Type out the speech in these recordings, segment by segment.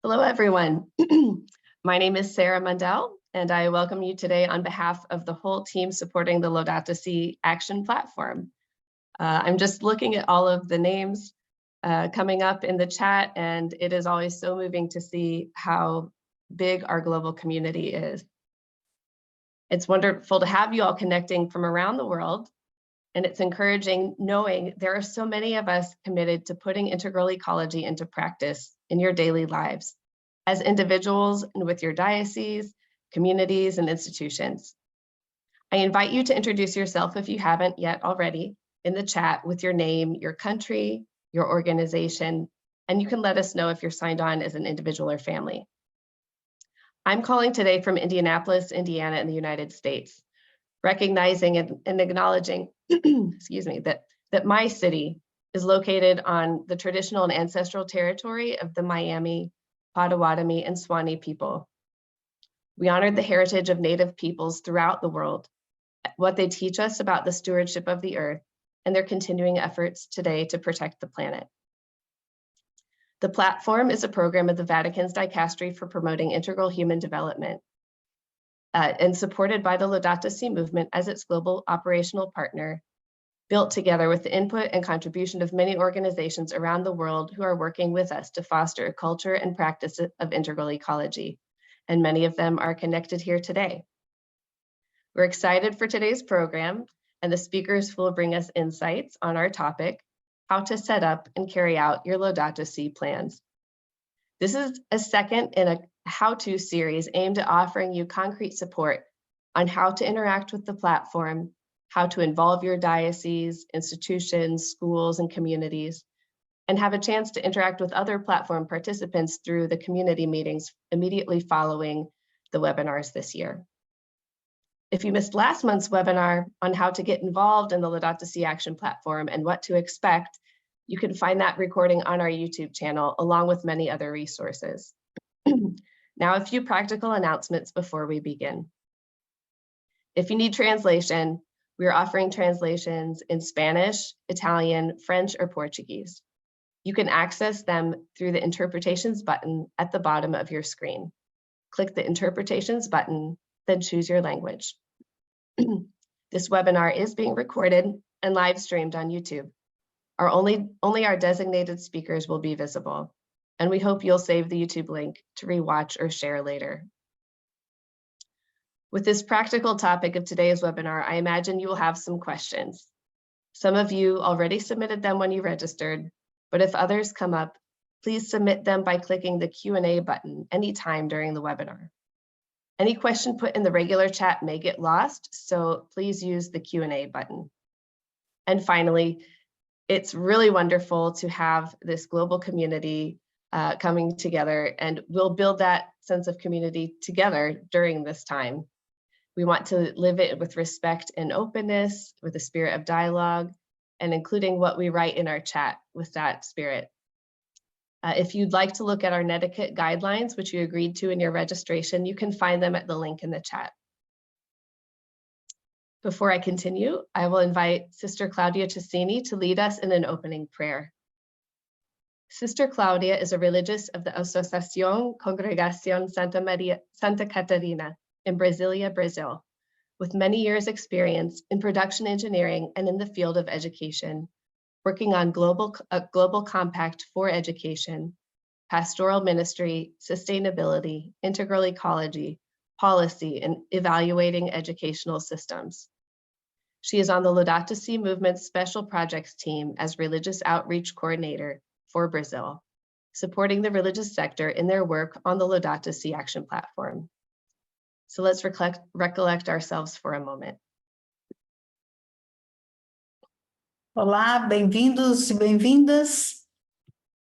Hello, everyone. My name is Sarah Mundell, and I welcome you today on behalf of the whole team supporting the Laudato Si Action Platform. I'm just looking at all of the names coming up in the chat, and it is always so moving to see how big our global community is. It's wonderful to have you all connecting from around the world, and it's encouraging knowing there are so many of us committed to putting integral ecology into practice in your daily lives, as individuals and with your dioceses, communities, and institutions. I invite you to introduce yourself if you haven't yet already in the chat with your name, your country, your organization, and you can let us know if you're signed on as an individual or family. I'm calling today from Indianapolis, Indiana in the United States, recognizing and acknowledging, excuse me, that my city is located on the traditional and ancestral territory of the Miami, Potawatomi, and Swanee people. We honored the heritage of Native peoples throughout the world, what they teach us about the stewardship of the earth, and their continuing efforts today to protect the planet. The platform is a program of the Vatican's Dicastery for Promoting Integral Human Development, and supported by the Laudato Si movement as its global operational partner, built together with the input and contribution of many organizations around the world who are working with us to foster a culture and practice of integral ecology. And many of them are connected here today. We're excited for today's program and the speakers who will bring us insights on our topic, how to set up and carry out your Laudato Si plans. This is a second in a how-to series aimed at offering you concrete support on how to interact with the platform, how to involve your dioceses, institutions, schools, and communities, and have a chance to interact with other platform participants through the community meetings immediately following the webinars this year. If you missed last month's webinar on how to get involved in the Laudato Si Action Platform and what to expect, you can find that recording on our YouTube channel, along with many other resources. Now, a few practical announcements before we begin. If you need translation, we are offering translations in Spanish, Italian, French, or Portuguese. You can access them through the Interpretations button at the bottom of your screen. Click the Interpretations button, then choose your language. This webinar is being recorded and live streamed on YouTube. Only our designated speakers will be visible, and we hope you'll save the YouTube link to rewatch or share later. With this practical topic of today's webinar, I imagine you will have some questions. Some of you already submitted them when you registered, but if others come up, please submit them by clicking the Q&A button anytime during the webinar. Any question put in the regular chat may get lost, so please use the Q&A button. And finally, it's really wonderful to have this global community coming together, and we'll build that sense of community together during this time. We want to live it with respect and openness, with a spirit of dialogue, and including what we write in our chat with that spirit. If you'd like to look at our netiquette guidelines, which you agreed to in your registration, you can find them at the link in the chat. Before I continue, I will invite Sister Claudia Ticini to lead us in an opening prayer. Sister Claudia is a religious of the Associación Congregación Santa Catarina in Brasilia, Brazil, with many years' experience in production engineering and in the field of education, working on a global compact for education, pastoral ministry, sustainability, integral ecology, policy, and evaluating educational systems. She is on the Laudato Si movement's special projects team as religious outreach coordinator for Brazil, supporting the religious sector in their work on the Laudato Si Action Platform. So let's recollect ourselves for a moment. Olá, bem-vindos e bem-vindas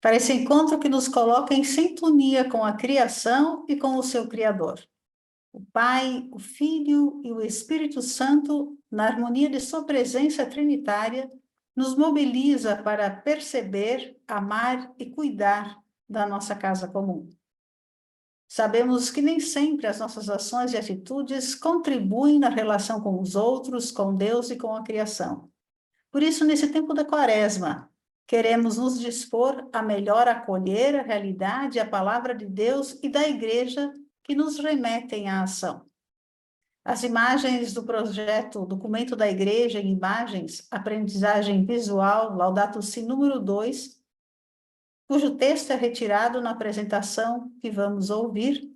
para esse encontro que nos coloca em sintonia com a criação e com o seu Criador. O Pai, o Filho e o Espírito Santo, na harmonia de sua presença trinitária, nos mobiliza para perceber, amar e cuidar da nossa casa comum. Sabemos que nem sempre as nossas ações e atitudes contribuem na relação com os outros, com Deus e com a criação. Por isso, nesse tempo da Quaresma, Queremos nos dispor a melhor acolher a realidade, a palavra de Deus e da Igreja que nos remetem à ação. As imagens do projeto Documento da Igreja em Imagens, Aprendizagem Visual, Laudato Si número 2, cujo texto é retirado na apresentação que vamos ouvir,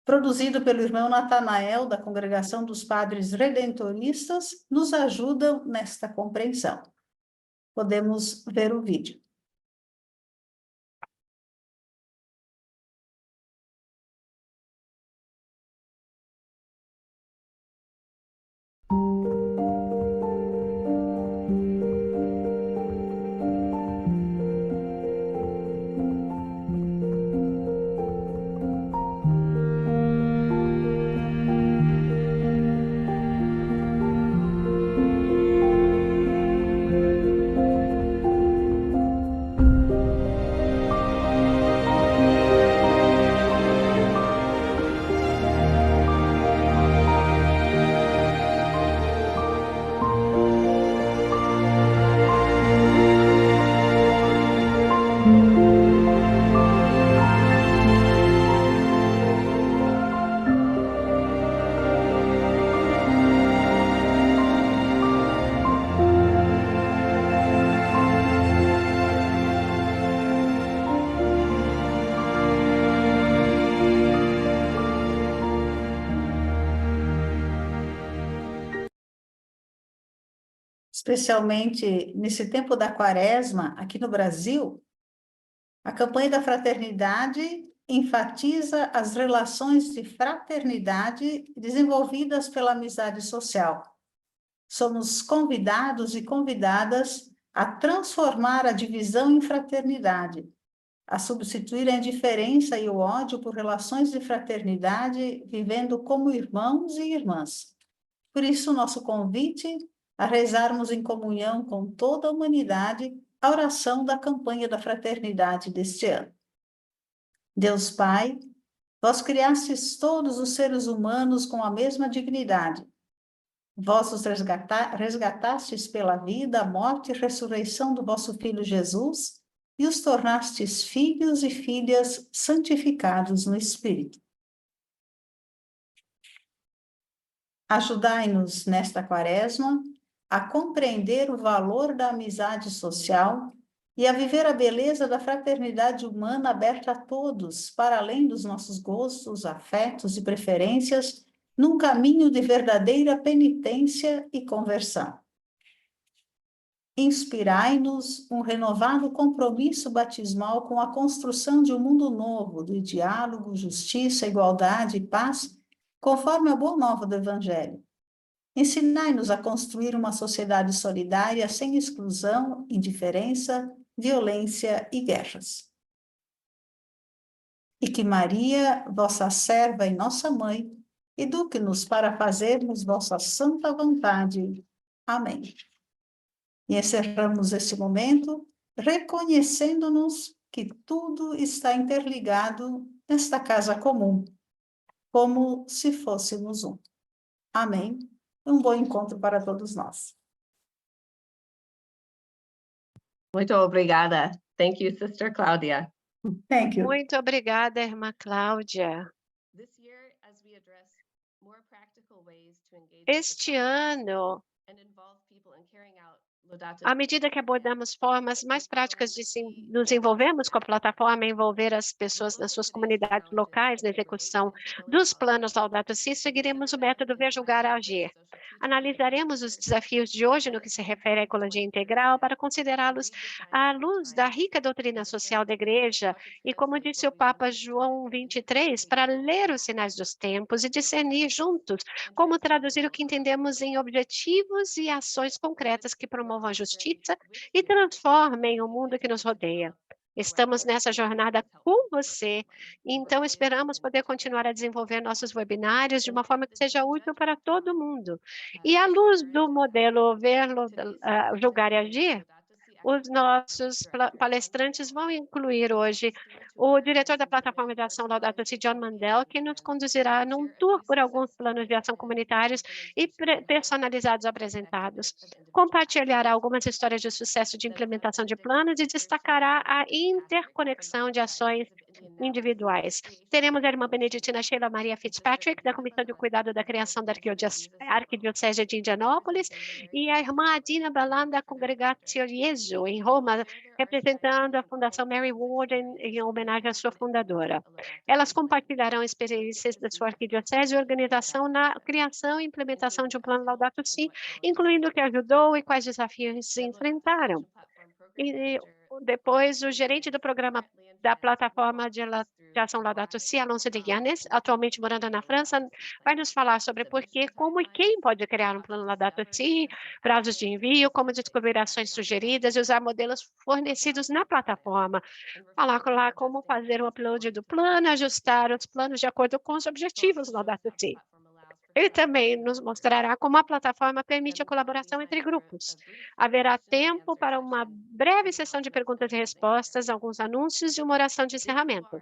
produzido pelo irmão Natanael, da Congregação dos Padres Redentoristas, nos ajudam nesta compreensão. Podemos ver o vídeo. Especialmente nesse tempo da Quaresma, aqui no Brasil, a campanha da fraternidade enfatiza as relações de fraternidade desenvolvidas pela amizade social. Somos convidados e convidadas a transformar a divisão em fraternidade, a substituir a indiferença e o ódio por relações de fraternidade, vivendo como irmãos e irmãs. Por isso, nosso convite a rezarmos em comunhão com toda a humanidade a oração da campanha da fraternidade deste ano. Deus Pai, vós criastes todos os seres humanos com a mesma dignidade. Vós os resgatastes pela vida, a morte e ressurreição do vosso Filho Jesus e os tornastes filhos e filhas santificados no Espírito. Ajudai-nos nesta Quaresma a compreender o valor da amizade social e a viver a beleza da fraternidade humana aberta a todos, para além dos nossos gostos, afetos e preferências, num caminho de verdadeira penitência e conversão. Inspirai-nos um renovado compromisso batismal com a construção de um mundo novo, de diálogo, justiça, igualdade e paz, conforme a boa nova do Evangelho. Ensinai-nos a construir uma sociedade solidária sem exclusão, indiferença, violência e guerras. E que Maria, vossa serva e nossa mãe, eduque-nos para fazermos vossa santa vontade. Amém. E encerramos este momento reconhecendo-nos que tudo está interligado nesta casa comum, como se fôssemos um. Amém. Um bom encontro para todos nós. Muito obrigada. Thank you, Sister Claudia. Thank you. Muito obrigada, irmã Cláudia. This year, as we address more practical ways to engage with the Este ano, and involve people in carrying out Laudato à Si', medida que abordamos formas mais práticas de nos envolvermos com a plataforma, envolver as pessoas nas suas comunidades locais na execução dos planos Laudato Si', seguiremos o método Ver, Julgar, Agir. Analisaremos os desafios de hoje no que se refere à ecologia integral para considerá-los à luz da rica doutrina social da Igreja e, como disse o Papa João XXIII, para ler os sinais dos tempos e discernir juntos como traduzir o que entendemos em objetivos e ações concretas que promovam a justiça e transformem o mundo que nos rodeia. Estamos nessa jornada com você, então esperamos poder continuar a desenvolver nossos webinários de uma forma que seja útil para todo mundo. E à luz do modelo Ver, Julgar e Agir, os nossos palestrantes vão incluir hoje o diretor da plataforma de ação Laudato Si, John Mandel, que nos conduzirá num tour por alguns planos de ação comunitários e personalizados apresentados. Compartilhará algumas histórias de sucesso de implementação de planos e destacará a interconexão de ações individuais. Teremos a irmã beneditina Sheila Maria Fitzpatrick, da Comissão de Cuidado da Criação da Arquidiocese de Indianópolis, e a irmã Adina Balan, da Congregatio Jesu, em Roma, representando a Fundação Mary Ward em homenagem à sua fundadora. Elas compartilharão experiências da sua arquidiocese e organização na criação e implementação de um plano Laudato Si, incluindo o que ajudou e quais desafios se enfrentaram. E depois, o gerente do programa da plataforma de ação Laudato Si, Alonso de Llanes, atualmente morando na França, vai nos falar sobre por que, como e quem pode criar um plano Laudato Si, prazos de envio, como descobrir ações sugeridas e usar modelos fornecidos na plataforma. Falar lá como fazer um upload do plano, ajustar os planos de acordo com os objetivos Laudato Si. Ele também nos mostrará como a plataforma permite a colaboração entre grupos. Haverá tempo para uma breve sessão de perguntas e respostas, alguns anúncios e uma oração de encerramento.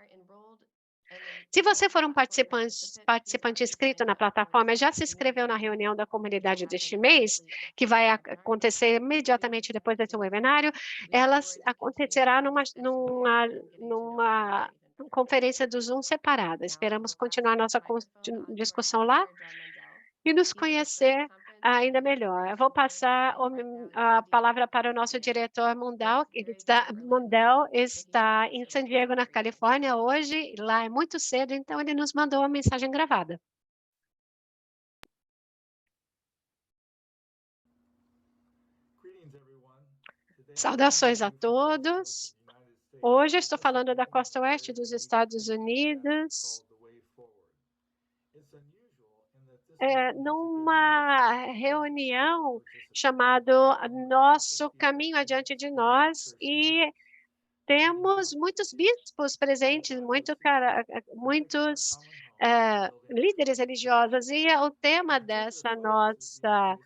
Se você for um participante inscrito na plataforma, já se inscreveu na reunião da comunidade deste mês, que vai acontecer imediatamente depois desse webinário, ela acontecerá numa conferência do Zoom separada. Esperamos continuar nossa discussão lá e nos conhecer ainda melhor. Eu vou passar a palavra para o nosso diretor Mundell. Mundell está em San Diego, na Califórnia, hoje. Lá é muito cedo, então ele nos mandou uma mensagem gravada. Saudações a todos. Hoje estou falando da costa oeste dos Estados Unidos. Numa reunião chamada Nosso Caminho Adiante de Nós, e temos muitos bispos presentes, muitos líderes religiosos, e o tema dessa nossa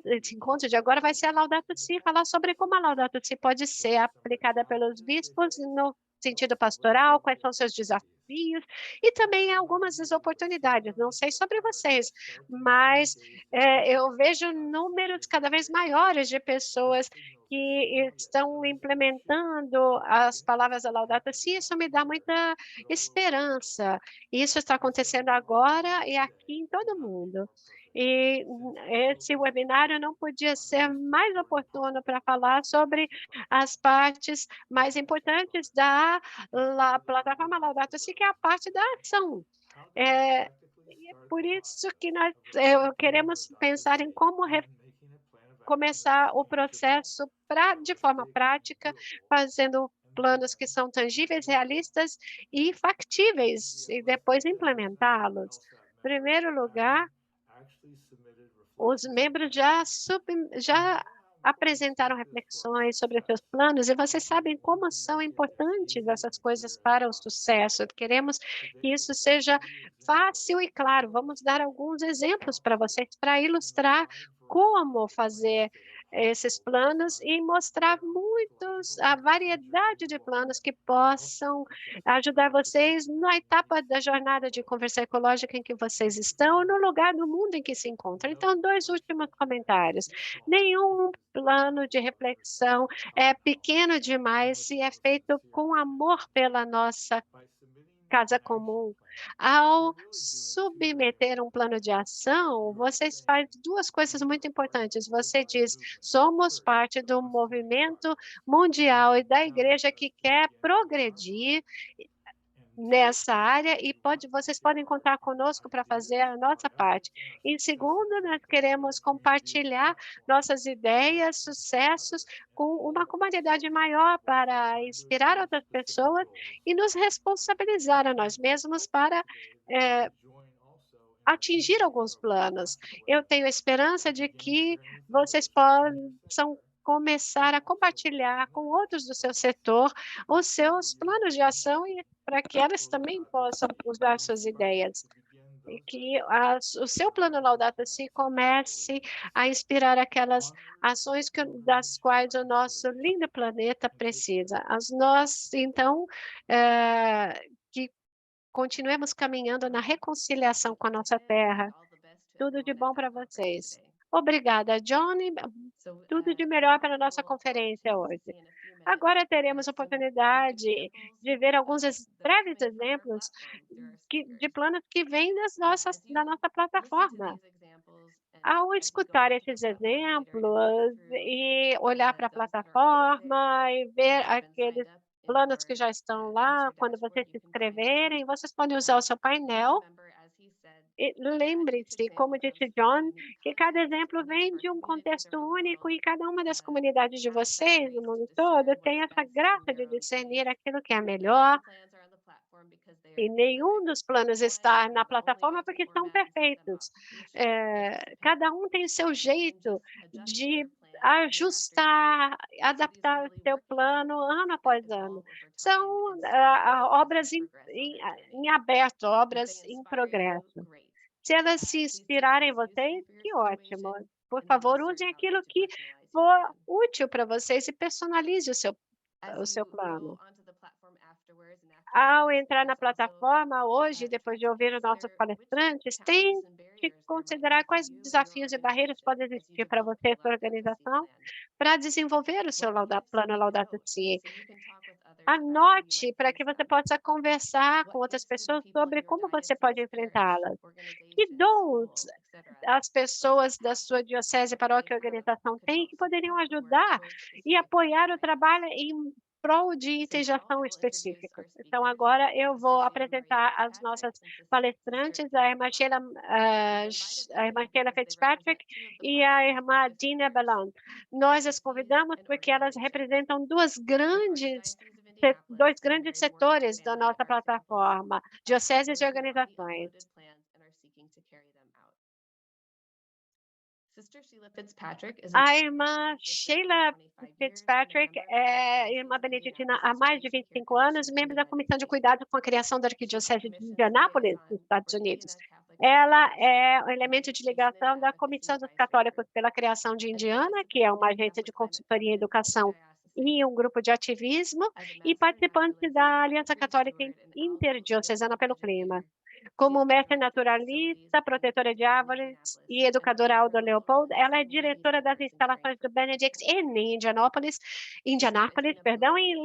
esse encontro de agora vai ser a Laudato Si, falar sobre como a Laudato Si pode ser aplicada pelos bispos no sentido pastoral, quais são seus desafios, e também algumas das oportunidades. Não sei sobre vocês, mas eu vejo números cada vez maiores de pessoas que estão implementando as palavras da Laudato Si. Isso me dá muita esperança. Isso está acontecendo agora e aqui em todo mundo. E esse webinário não podia ser mais oportuno para falar sobre as partes mais importantes da plataforma Laudato Si, que é a parte da ação. É por isso que nós queremos pensar em como começar o processo de forma prática, fazendo planos que são tangíveis, realistas e factíveis, e depois implementá-los. Em primeiro lugar, os membros já apresentaram reflexões sobre seus planos, e vocês sabem como são importantes essas coisas para o sucesso. Queremos que isso seja fácil e claro. Vamos dar alguns exemplos para vocês, para ilustrar como fazer esses planos e mostrar a variedade de planos que possam ajudar vocês na etapa da jornada de conversão ecológica em que vocês estão, no lugar do mundo em que se encontram. Então, 2 últimos comentários. Nenhum plano de reflexão é pequeno demais se é feito com amor pela nossa casa comum. Ao submeter um plano de ação, vocês fazem 2 coisas muito importantes. Você diz: somos parte do movimento mundial e da igreja que quer progredir nessa área, e vocês podem contar conosco para fazer a nossa parte. Em segundo, nós queremos compartilhar nossas ideias, sucessos com uma comunidade maior para inspirar outras pessoas e nos responsabilizar a nós mesmos para atingir alguns planos. Eu tenho esperança de que vocês possam começar a compartilhar com outros do seu setor os seus planos de ação, e para que elas também possam usar suas ideias. e que o seu plano Laudato Si comece a inspirar aquelas ações das quais o nosso lindo planeta precisa. Nós, então, que continuemos caminhando na reconciliação com a nossa terra. Tudo de bom para vocês. Obrigada, Johnny. Tudo de melhor para a nossa conferência hoje. Agora teremos oportunidade de ver alguns breves exemplos de planos que vêm da nossa plataforma. Ao escutar esses exemplos e olhar para a plataforma e ver aqueles planos que já estão lá, quando vocês se inscreverem, vocês podem usar o seu painel. E lembre-se, como disse John, que cada exemplo vem de um contexto único e cada uma das comunidades de vocês, no mundo todo, tem essa graça de discernir aquilo que é melhor. E nenhum dos planos está na plataforma porque são perfeitos. Cada um tem o seu jeito de ajustar, adaptar o seu plano ano após ano. São obras em aberto, obras em progresso. Se elas se inspirarem em vocês, que ótimo. Por favor, usem aquilo que for útil para vocês e personalize o seu plano. Ao entrar na plataforma hoje, depois de ouvir os nossos palestrantes, tente considerar quais desafios e barreiras podem existir para você e sua organização para desenvolver o seu plano Laudato Si. Anote para que você possa conversar com outras pessoas sobre como você pode enfrentá-las. Que dons as pessoas da sua diocese, paróquia e organização têm que poderiam ajudar e apoiar o trabalho em prol de integração específicos. Então, agora eu vou apresentar as nossas palestrantes, a irmã Sheila Fitzpatrick e a irmã Dina Bellon. Nós as convidamos porque elas representam dois grandes setores da nossa plataforma, dioceses e organizações. A irmã Sheila Fitzpatrick é irmã beneditina há mais de 25 anos, membro da Comissão de Cuidado com a Criação da Arquidiocese de Indianápolis, nos Estados Unidos. Ela é o elemento de ligação da Comissão dos Católicos pela Criação de Indiana, que é uma agência de consultoria e educação e um grupo de ativismo, e participante da Aliança Católica Interdiocesana pelo Clima. Como mestre naturalista, protetora de árvores e educadora Aldo Leopold, ela é diretora das instalações do Benedict em Indianápolis, e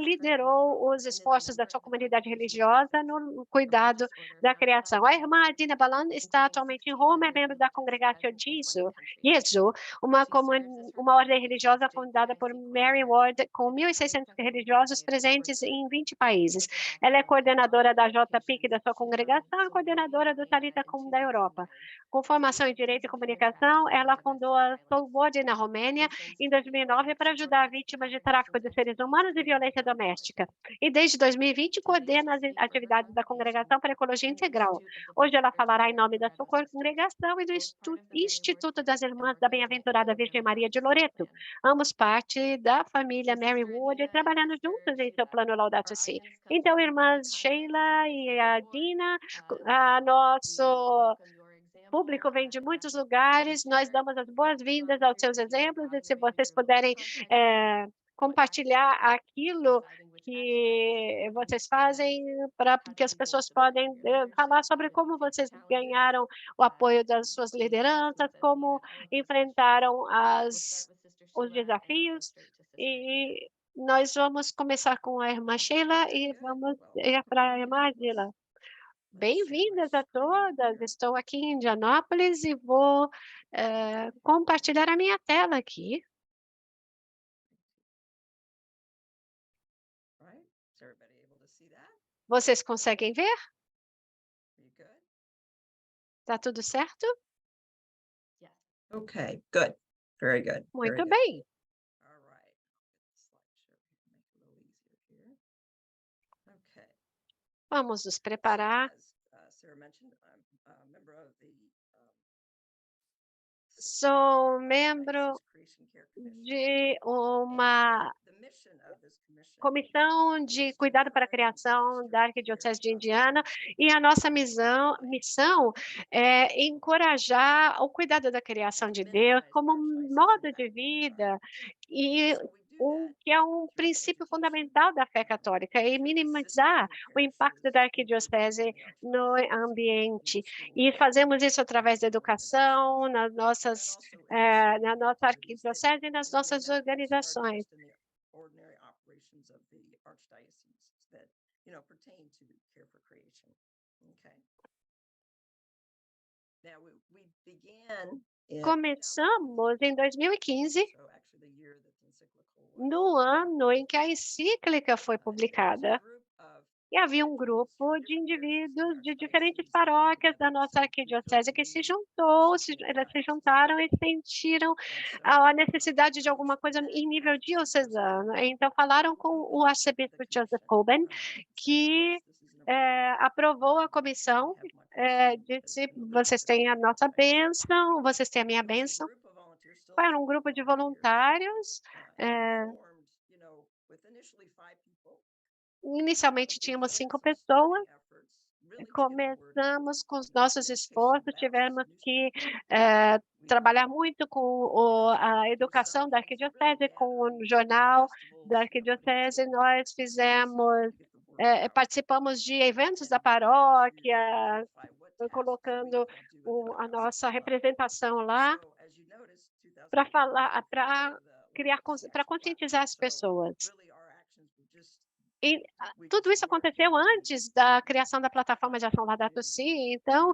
liderou os esforços da sua comunidade religiosa no cuidado da criação. A irmã Dina Bellon está atualmente em Roma, é membro da Congregação Jesu, uma ordem religiosa fundada por Mary Ward, com 1.600 religiosos presentes em 20 países. Ela é coordenadora da JPIC da sua congregação, coordenadora do Talita Kum da Europa. Com formação em Direito e Comunicação, ela fundou a Slobodi na Romênia em 2009 para ajudar vítimas de tráfico de seres humanos e violência doméstica. E desde 2020 coordena as atividades da Congregação para Ecologia Integral. Hoje ela falará em nome da sua congregação e do Instituto das Irmãs da Bem-aventurada Virgem Maria de Loreto. Ambos parte da família Mary Wood, trabalhando juntos em seu plano Laudato Si. Então, irmãs Sheila e a Dina, nosso público vem de muitos lugares, nós damos as boas-vindas aos seus exemplos, e se vocês puderem compartilhar aquilo que vocês fazem, para que as pessoas podem falar sobre como vocês ganharam o apoio das suas lideranças, como enfrentaram os desafios, e nós vamos começar com a irmã Sheila e vamos ir para a irmã Adila. Bem-vindas a todas, estou aqui em Indianápolis e vou compartilhar a minha tela aqui. Vocês conseguem ver? Tá tudo certo? Okay, good. Very good. Muito bem. All right. Okay. Vamos nos preparar. As Sarah mentioned, I'm a member of the Sou membro de uma Comissão de Cuidado para a Criação da Arquidiocese de Indiana, e a nossa missão é encorajar o cuidado da criação de Deus como um modo de vida, e que é um princípio fundamental da fé católica, e minimizar o impacto da arquidiocese no ambiente. E fazemos isso através da educação, na nossa arquidiocese e nas nossas organizações. Ordinary operations of the archdiocese that, pertain to care for creation. Okay. Now we began Começamos em 2015, so actually the year that the encyclical was, no ano em que a encíclica foi publicada. E havia um grupo de indivíduos de diferentes paróquias da nossa arquidiocese que elas se juntaram e sentiram a necessidade de alguma coisa em nível diocesano. Então, falaram com o arcebispo Joseph Coben, que aprovou a comissão, disse: vocês têm a nossa bênção, vocês têm a minha bênção. Era um grupo de voluntários. Inicialmente tínhamos 5 pessoas. Começamos com os nossos esforços, tivemos que trabalhar muito com a educação da arquidiocese, com o jornal da arquidiocese. Nós participamos de eventos da paróquia, colocando a nossa representação lá para falar, para conscientizar as pessoas. E tudo isso aconteceu antes da criação da plataforma de ação Laudato Si. Então,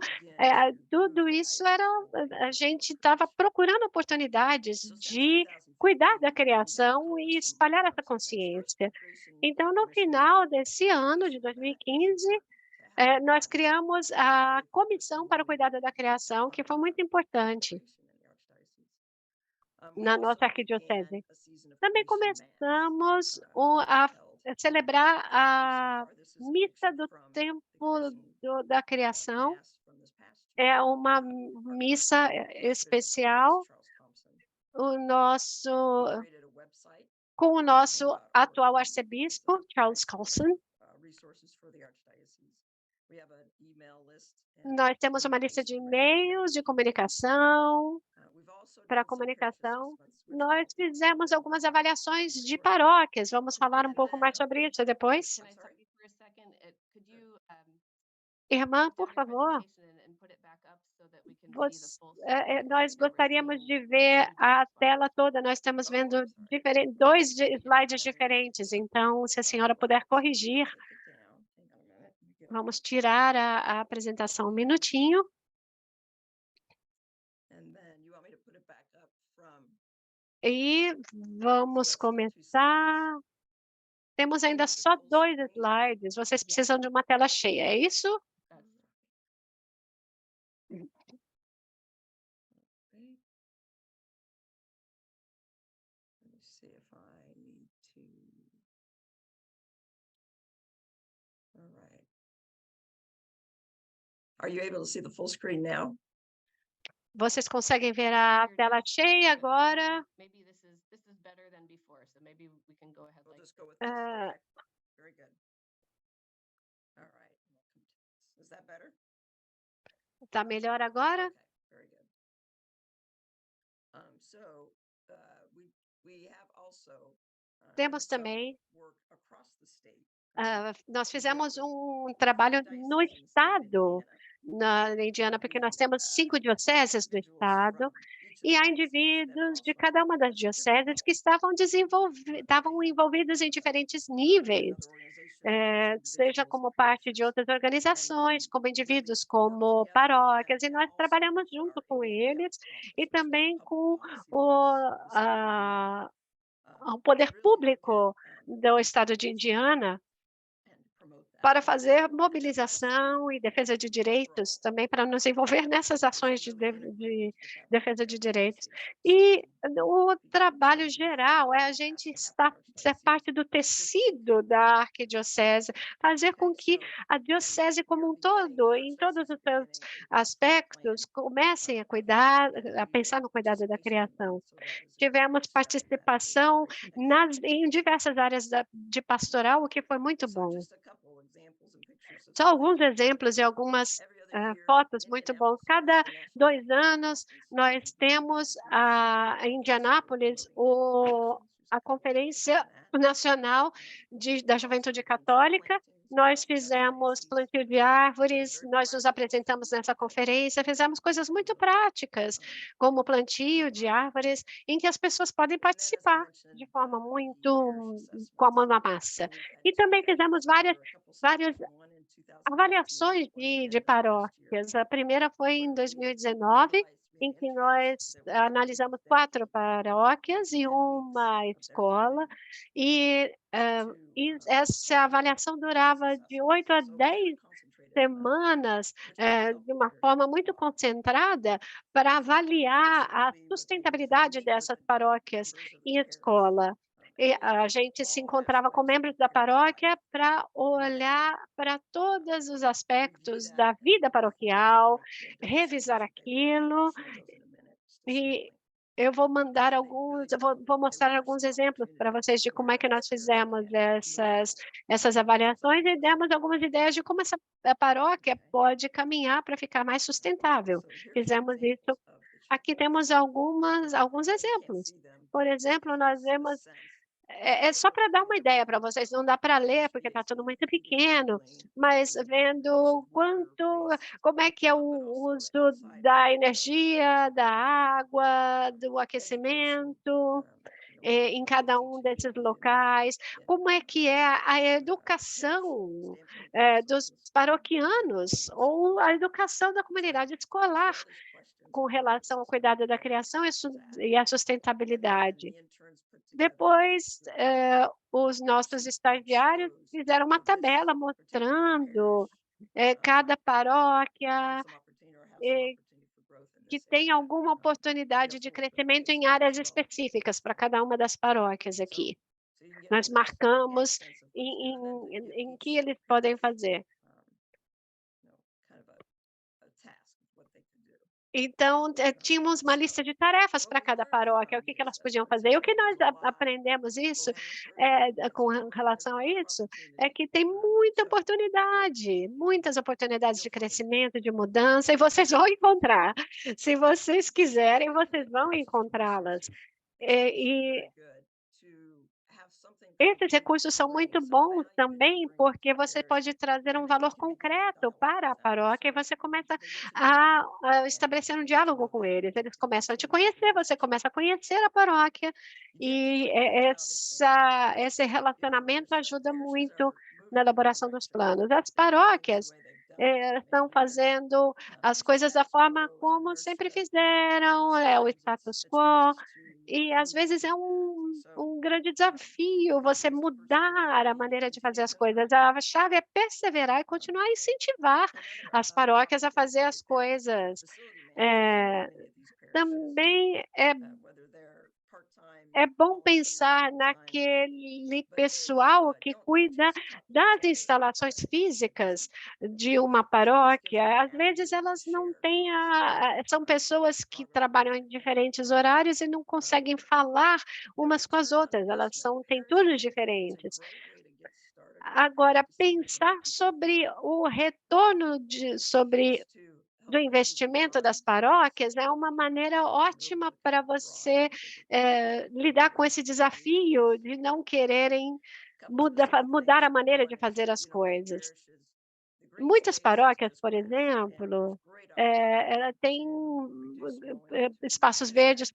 tudo isso a gente estava procurando oportunidades de cuidar da criação e espalhar essa consciência. Então, no final desse ano, de 2015, nós criamos a Comissão para o Cuidado da Criação, que foi muito importante na nossa arquidiocese. Também começamos a celebrar a missa do tempo da criação. É uma missa especial com o nosso atual arcebispo, Charles Colson. Nós temos uma lista de e-mails de comunicação, para a comunicação. Nós fizemos algumas avaliações de paróquias. Vamos falar um pouco mais sobre isso depois. Irmã, por favor. Nós gostaríamos de ver a tela toda. Nós estamos vendo 2 slides diferentes. Então, se a senhora puder corrigir. Vamos tirar a apresentação um minutinho. E vamos começar. Temos ainda só 2 slides. Vocês precisam de uma tela cheia, é isso? Are you able to see the full screen now? Vocês conseguem ver a tela cheia agora? We'll just go with this. Okay. Very good. All right. Is that better? Tá melhor agora? Okay. Very good. So we have also Temos também nós fizemos um trabalho no estado, na Indiana, porque nós temos 5 dioceses do estado, e há indivíduos de cada uma das dioceses que estavam envolvidos em diferentes níveis, seja como parte de outras organizações, como indivíduos, como paróquias, e nós trabalhamos junto com eles e também com o poder público do estado de Indiana, para fazer mobilização e defesa de direitos, também para nos envolver nessas ações de defesa de direitos. E o trabalho geral é a gente ser parte do tecido da arquidiocese, fazer com que a diocese como um todo, em todos os seus aspectos, comecem a pensar no cuidado da criação. Tivemos participação em diversas áreas de pastoral, o que foi muito bom. Só alguns exemplos e algumas fotos muito bons. Cada 2 anos, nós temos em Indianápolis a Conferência Nacional da Juventude Católica. Nós fizemos plantio de árvores, nós nos apresentamos nessa conferência, fizemos coisas muito práticas, como plantio de árvores, em que as pessoas podem participar de forma muito com a mão na massa. E também fizemos várias avaliações de paróquias. A primeira foi em 2019, em que nós analisamos 4 paróquias e uma escola, e essa avaliação durava de 8 a 10 semanas, de uma forma muito concentrada, para avaliar a sustentabilidade dessas paróquias e escola. E a gente se encontrava com membros da paróquia para olhar para todos os aspectos da vida paroquial, revisar aquilo, e eu vou mostrar alguns exemplos para vocês de como é que nós fizemos essas avaliações e demos algumas ideias de como a paróquia pode caminhar para ficar mais sustentável. Fizemos isso. Aqui temos alguns exemplos. Por exemplo, nós vemos é só para dar uma ideia para vocês, não dá para ler, porque está tudo muito pequeno, mas vendo como é que é o uso da energia, da água, do aquecimento, em cada um desses locais, como é que é a educação dos paroquianos, ou a educação da comunidade escolar com relação ao cuidado da criação e a sustentabilidade. Depois, os nossos estagiários fizeram uma tabela mostrando cada paróquia que tem alguma oportunidade de crescimento em áreas específicas para cada uma das paróquias aqui. Nós marcamos em que eles podem fazer. Então, tínhamos uma lista de tarefas para cada paróquia, o que elas podiam fazer. E o que nós aprendemos com relação a isso, é que tem muitas oportunidades de crescimento, de mudança, e vocês vão encontrar. Se vocês quiserem, vocês vão encontrá-las. Esses recursos são muito bons também, porque você pode trazer um valor concreto para a paróquia e você começa a estabelecer um diálogo com eles. Eles começam a te conhecer, você começa a conhecer a paróquia, e esse relacionamento ajuda muito na elaboração dos planos. As paróquias estão fazendo as coisas da forma como sempre fizeram, o status quo, e às vezes é um grande desafio você mudar a maneira de fazer as coisas. A chave é perseverar e continuar a incentivar as paróquias a fazer as coisas. Também é bom pensar naquele pessoal que cuida das instalações físicas de uma paróquia. Às vezes elas não têm são pessoas que trabalham em diferentes horários e não conseguem falar umas com as outras, têm turnos diferentes. Agora, pensar sobre o retorno do investimento das paróquias é uma maneira ótima para você lidar com esse desafio de não quererem mudar a maneira de fazer as coisas. Muitas paróquias, por exemplo, ela tem espaços verdes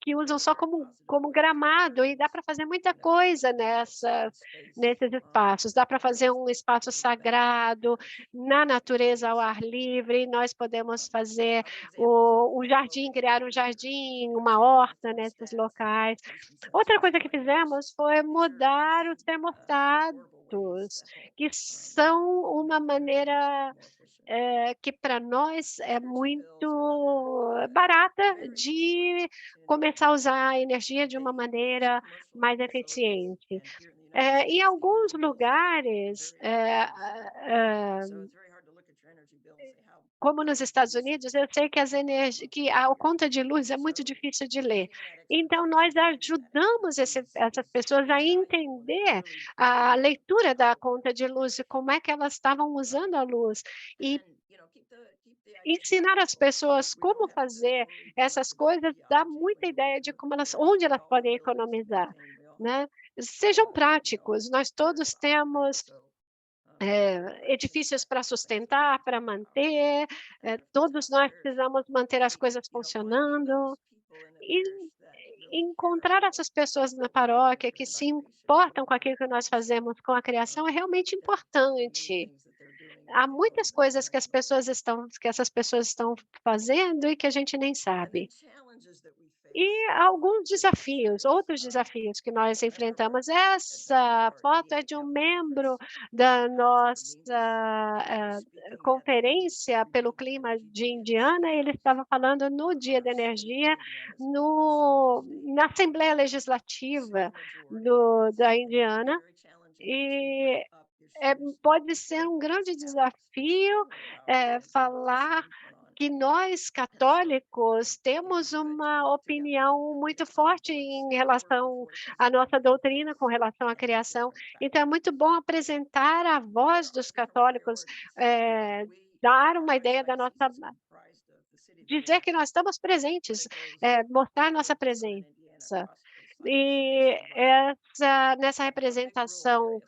que usam só como gramado, e dá para fazer muita coisa nesses espaços. Dá para fazer um espaço sagrado, na natureza, ao ar livre. Nós podemos fazer criar um jardim, uma horta nesses locais. Outra coisa que fizemos foi mudar os termostatos produtos que são uma maneira que para nós é muito barata de começar a usar a energia de uma maneira mais eficiente. Em alguns lugares, como nos Estados Unidos, eu sei que que a conta de luz é muito difícil de ler. Então, nós ajudamos essas pessoas a entender a leitura da conta de luz e como é que elas estavam usando a luz. E ensinar as pessoas como fazer essas coisas dá muita ideia de onde elas podem economizar, né. Sejam práticos, nós todos temos edifícios para sustentar, para manter, todos nós precisamos manter as coisas funcionando e encontrar essas pessoas na paróquia que se importam com aquilo que nós fazemos com a criação é realmente importante. Há muitas coisas que essas pessoas estão fazendo e que a gente nem sabe. E alguns desafios, outros desafios que nós enfrentamos. Essa foto é de um membro da nossa, conferência pelo clima de Indiana, ele estava falando no Dia da Energia, na Assembleia Legislativa da Indiana, e pode ser um grande desafio, falar que nós católicos temos uma opinião muito forte em relação à nossa doutrina com relação à criação. Então é muito bom apresentar a voz dos católicos, dar uma ideia da nossa dizer que nós estamos presentes, mostrar nossa presença. E nessa representação,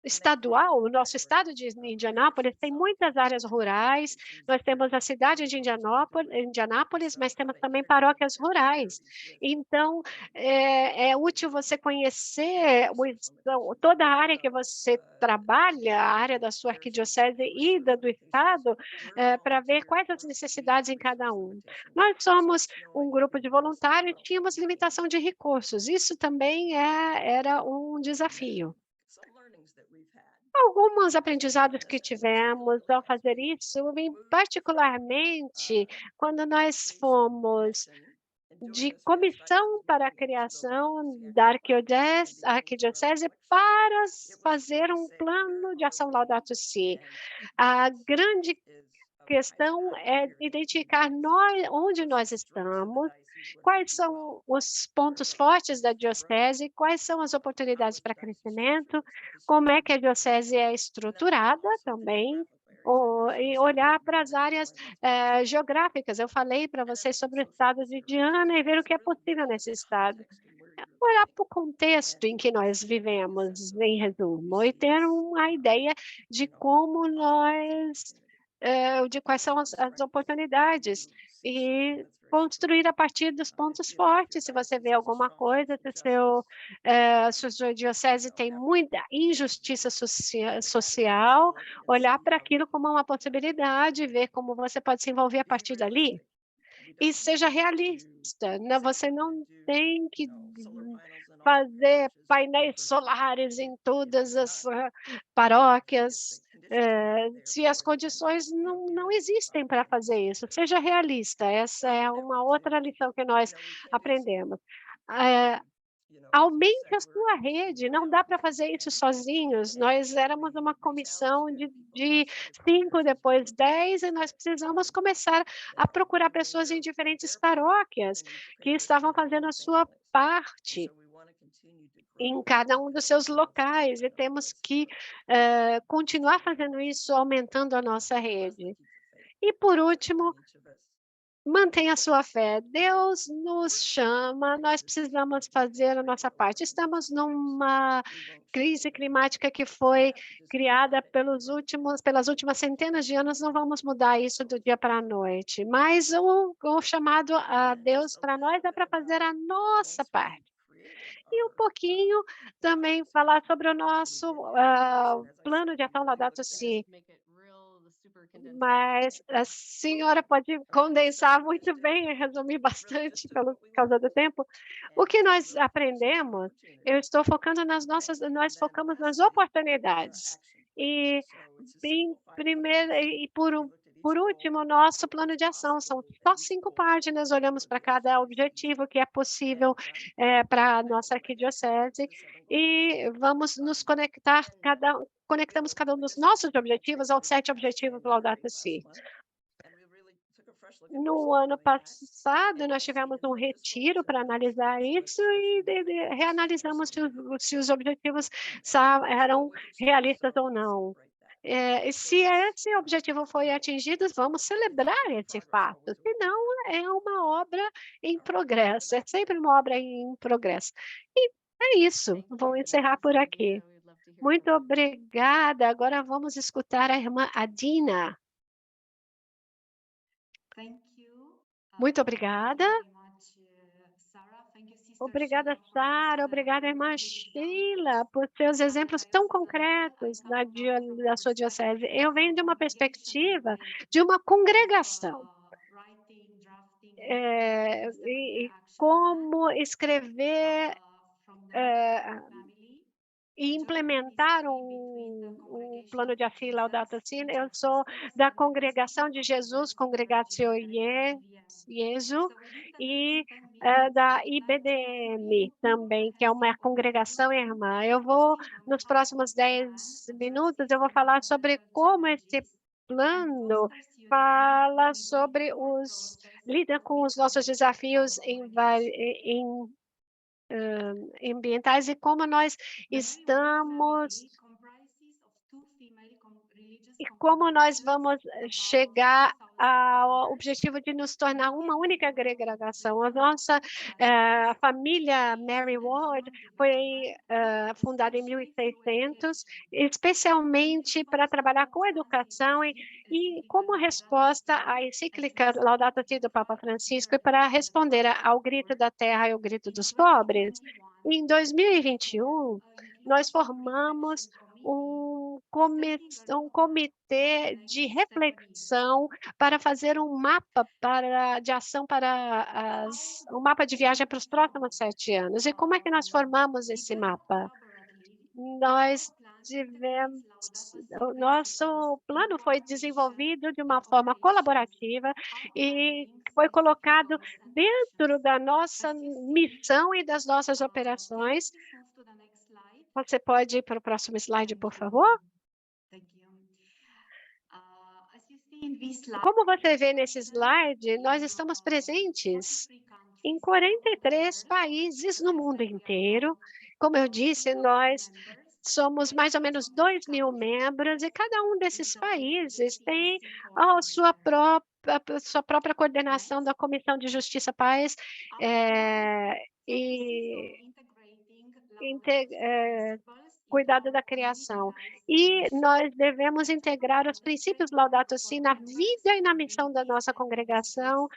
estadual, o nosso estado de Indianápolis tem muitas áreas rurais, nós temos a cidade de Indianápolis, mas temos também paróquias rurais. Então, é útil você conhecer toda a área que você trabalha, a área da sua arquidiocese e do estado, para ver quais as necessidades em cada um. Nós somos um grupo de voluntários e tínhamos limitação de recursos, isso também era um desafio. Alguns aprendizados que tivemos ao fazer isso, particularmente quando nós fomos de comissão para a criação da arquidiocese para fazer um plano de ação Laudato Si. A grande questão é identificar onde nós estamos, quais são os pontos fortes da diocese, quais são as oportunidades para crescimento, como é que a diocese é estruturada também, e olhar para as áreas geográficas. Eu falei para vocês sobre o estado de Indiana e ver o que é possível nesse estado. Olhar para o contexto em que nós vivemos, em resumo, e ter uma ideia de como de quais são as oportunidades e construir a partir dos pontos fortes. Se você vê alguma coisa, se a sua diocese tem muita injustiça social, olhar para aquilo como uma possibilidade, ver como você pode se envolver a partir dali. E seja realista, né? Você não tem que fazer painéis solares em todas as paróquias, se as condições não existem para fazer isso. Seja realista, essa é uma outra lição que nós aprendemos. Aumente a sua rede, não dá para fazer isso sozinhos. Nós éramos uma comissão de 5, depois 10, e nós precisamos começar a procurar pessoas em diferentes paróquias que estavam fazendo a sua parte em cada um dos seus locais, e temos que continuar fazendo isso, aumentando a nossa rede. E, por último, mantenha a sua fé. Deus nos chama, nós precisamos fazer a nossa parte. Estamos numa crise climática que foi criada pelas últimas centenas de anos, não vamos mudar isso do dia para a noite, mas o chamado a Deus para nós é para fazer a nossa parte. E um pouquinho também falar sobre o nosso plano de ação Laudato Si. mas a senhora pode condensar muito bem e resumir bastante pelo causa do tempo. O que nós aprendemos, eu estou focando nós focamos nas oportunidades. E em primeiro e por último, nosso plano de ação são só 5 páginas, olhamos para cada objetivo que é possível, para a nossa arquidiocese e vamos nos conectamos cada um dos nossos objetivos aos 7 objetivos do Laudato Si. No ano passado, nós tivemos um retiro para analisar isso e reanalisamos se os objetivos eram realistas ou não. E se esse objetivo foi atingido, vamos celebrar esse fato, senão é uma obra em progresso, é sempre uma obra em progresso. E é isso, vou encerrar por aqui. Muito obrigada, agora vamos escutar a irmã Adina. Muito obrigada. Obrigada, Sara. Obrigada, irmã Sheila, por seus exemplos tão concretos da sua diocese. Eu venho de uma perspectiva de uma congregação. E como escrever e implementar um plano de ação Laudato Si. Eu sou da Congregação de Jesus, Congregatio Jesu, e da IBDM também, que é uma congregação irmã. Eu vou, nos próximos 10 minutos, eu vou falar sobre como esse plano fala sobre lida com os nossos desafios ambientais e como nós estamos e como nós vamos chegar ao objetivo de nos tornar uma única congregação. A nossa família Mary Ward foi fundada em 1600, especialmente para trabalhar com educação e como resposta à encíclica Laudato Si do Papa Francisco e para responder ao grito da terra e ao grito dos pobres. Em 2021, nós formamos um comitê de reflexão para fazer um mapa de ação um mapa de viagem para os próximos 7 anos. E como é que nós formamos esse mapa? O nosso plano foi desenvolvido de uma forma colaborativa e foi colocado dentro da nossa missão e das nossas operações. Você pode ir para o próximo slide, por favor? Como você vê nesse slide, nós estamos presentes em 43 países no mundo inteiro. Como eu disse, nós somos mais ou menos 2.000 membros e cada um desses países tem a sua própria coordenação da Comissão de Justiça, Paz cuidado da criação. E nós devemos integrar os princípios Laudato Si na vida e na missão da nossa congregação